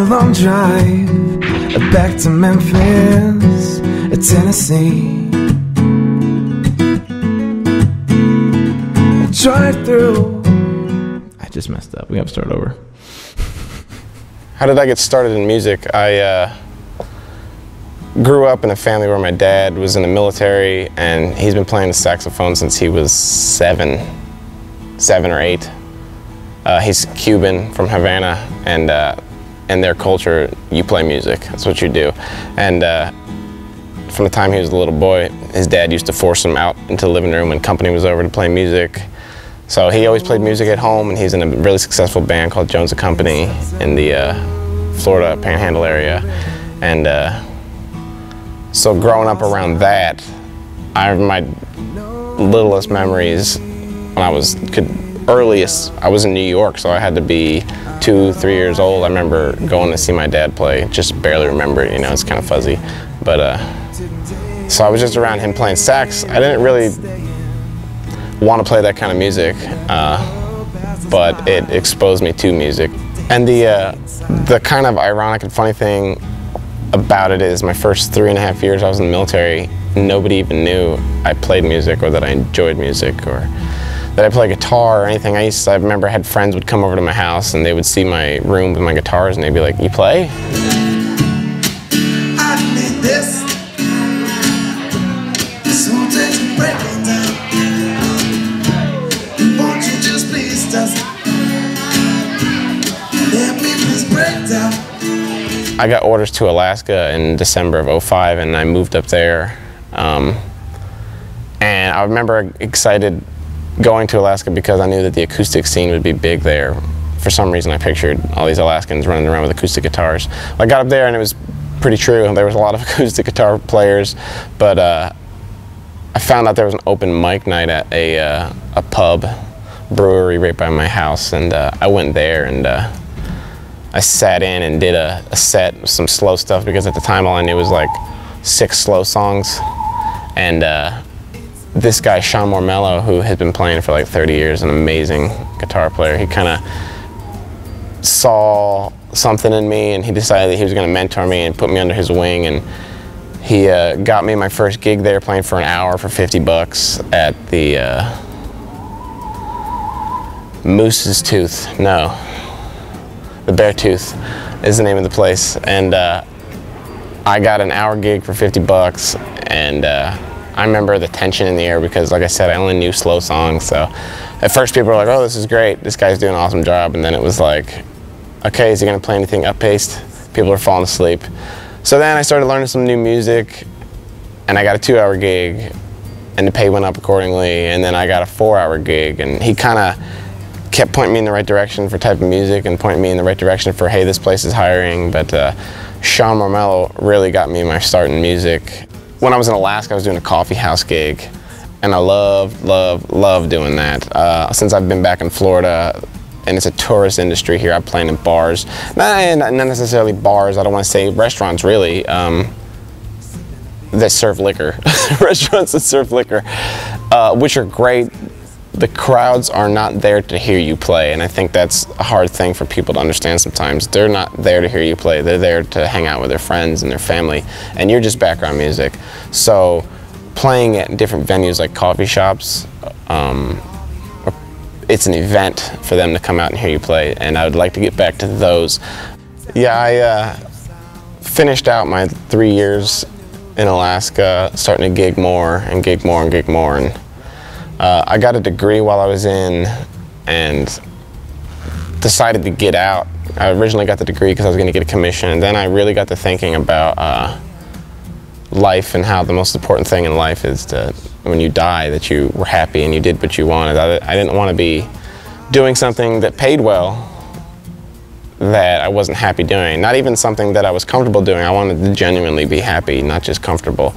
a long drive back to Memphis, Tennessee. Drive through. I just messed up. We have to start over. How did I get started in music? I grew up in a family where my dad was in the military, and he's been playing the saxophone since he was seven or eight. He's Cuban from Havana, and in their culture, you play music. That's what you do. And from the time he was a little boy, his dad used to force him out into the living room when company was over to play music. So he always played music at home, and he's in a really successful band called Jones & Company in the Florida Panhandle area. And so growing up around that, my littlest memories when I was earliest, I was in New York, so I had to be 2, 3 years old. I remember going to see my dad play, just barely remember it, you know, it's kind of fuzzy. But so I was just around him playing sax. I didn't really want to play that kind of music, but it exposed me to music. And the kind of ironic and funny thing about it is my first 3.5 years I was in the military, nobody even knew I played music or that I enjoyed music or that I play guitar or anything. I remember I had friends would come over to my house and they would see my room with my guitars and they'd be like, "You play?" I need this. So take a break now. Won't you just please just let me please break down. I got orders to Alaska in December of '05 and I moved up there. And I remember excited going to Alaska because I knew that the acoustic scene would be big there. For some reason I pictured all these Alaskans running around with acoustic guitars. I got up there and it was pretty true. There was a lot of acoustic guitar players, but I found out there was an open mic night at a pub, brewery right by my house, and I went there and I sat in and did a set with some slow stuff because at the time all I knew was like 6 slow songs. And this guy, Sean Mormello, who had been playing for like 30 years, an amazing guitar player, he kind of saw something in me and he decided that he was going to mentor me and put me under his wing, and he got me my first gig there playing for an hour for $50 at the Moose's Tooth, no, the Bear Tooth is the name of the place, and I got an hour gig for $50, and I remember the tension in the air because, like I said, I only knew slow songs. So at first people were like, "Oh, this is great. This guy's doing an awesome job." And then it was like, "Okay, is he going to play anything up-paced?" People are falling asleep. So then I started learning some new music, and I got a 2-hour gig, and the pay went up accordingly. And then I got a 4-hour gig, and he kind of kept pointing me in the right direction for type of music and pointing me in the right direction for, hey, this place is hiring. But Sean Mormello really got me my start in music. When I was in Alaska, I was doing a coffee house gig, and I love doing that. Since I've been back in Florida, and it's a tourist industry here, I'm playing in bars. Not necessarily bars, I don't want to say restaurants really, that serve liquor. Restaurants that serve liquor, which are great. The crowds are not there to hear you play, and I think that's a hard thing for people to understand sometimes. They're not there to hear you play, they're there to hang out with their friends and their family, and you're just background music. So playing at different venues like coffee shops, it's an event for them to come out and hear you play, and I would like to get back to those. Yeah, I finished out my 3 years in Alaska, starting to gig more and gig more and gig more, and I got a degree while I was in and decided to get out. I originally got the degree because I was going to get a commission, and then I really got to thinking about life and how the most important thing in life is to, when you die, that you were happy and you did what you wanted. I didn't want to be doing something that paid well that I wasn't happy doing. Not even something that I was comfortable doing. I wanted to genuinely be happy, not just comfortable.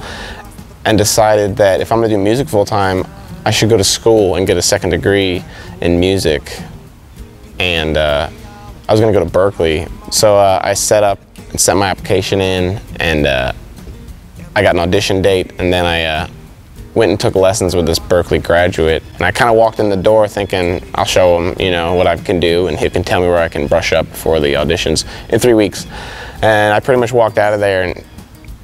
And decided that if I'm going to do music full time, I should go to school and get a second degree in music. And I was going to go to Berkeley. So I set up and sent my application in, and I got an audition date, and then I went and took lessons with this Berklee graduate. And I kind of walked in the door thinking, I'll show him, you know, what I can do, and he can tell me where I can brush up before the auditions in 3 weeks. And I pretty much walked out of there and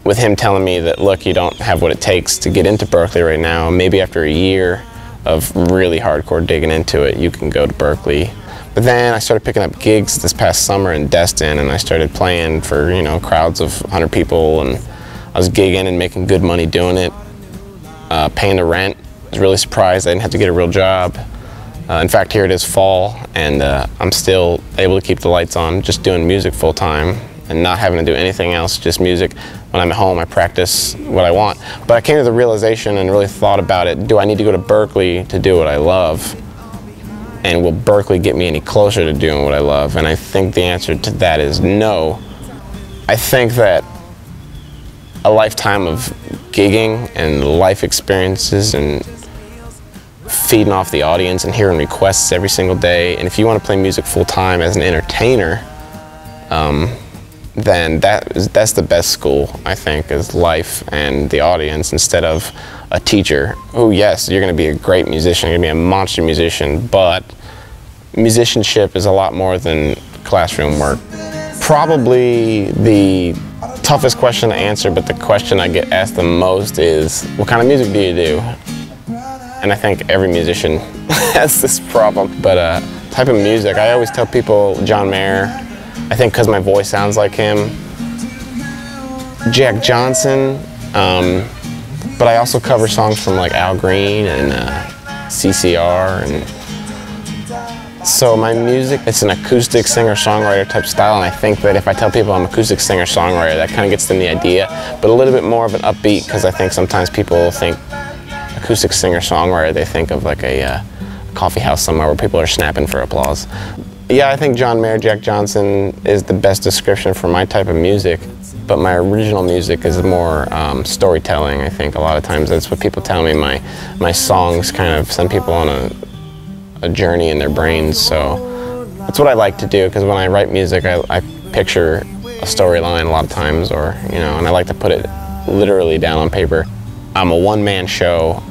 with him telling me that, look, you don't have what it takes to get into Berklee right now. Maybe after a year of really hardcore digging into it, you can go to Berklee. But then I started picking up gigs this past summer in Destin, and I started playing for, you know, crowds of 100 people, and I was gigging and making good money doing it, paying the rent. I was really surprised I didn't have to get a real job. In fact, here it is fall, and I'm still able to keep the lights on, just doing music full time and not having to do anything else, just music. When I'm at home, I practice what I want. But I came to the realization and really thought about it, do I need to go to Berklee to do what I love? And will Berklee get me any closer to doing what I love? And I think the answer to that is no. I think that a lifetime of gigging and life experiences and feeding off the audience and hearing requests every single day, and if you want to play music full time as an entertainer, then that's the best school, I think, is life and the audience instead of a teacher. Oh yes, you're going to be a great musician, you're going to be a monster musician, but musicianship is a lot more than classroom work. Probably the toughest question to answer, but the question I get asked the most is, what kind of music do you do? And I think every musician has this problem. But type of music, I always tell people John Mayer, I think because my voice sounds like him. Jack Johnson, but I also cover songs from like Al Green and CCR. And so my music, it's an acoustic singer-songwriter type style, and I think that if I tell people I'm an acoustic singer-songwriter, that kind of gets them the idea, but a little bit more of an upbeat, because I think sometimes people think acoustic singer-songwriter, they think of like a coffee house somewhere where people are snapping for applause. Yeah, I think John Mayer, Jack Johnson is the best description for my type of music, but my original music is more storytelling. I think a lot of times that's what people tell me. My songs kind of send people on a journey in their brains, so that's what I like to do, because when I write music, I picture a storyline a lot of times, or, you know, and I like to put it literally down on paper. I'm a one-man show.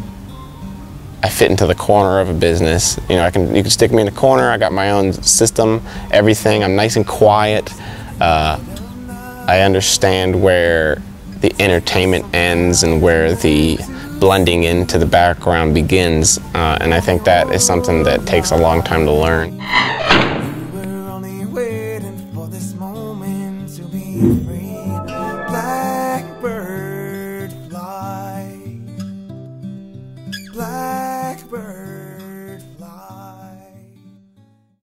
I fit into the corner of a business. You know, you can stick me in a corner. I got my own system, everything. I'm nice and quiet. I understand where the entertainment ends and where the blending into the background begins. And I think that is something that takes a long time to learn. We were only waiting for this moment to be free. Blackbird fly. Blackbird.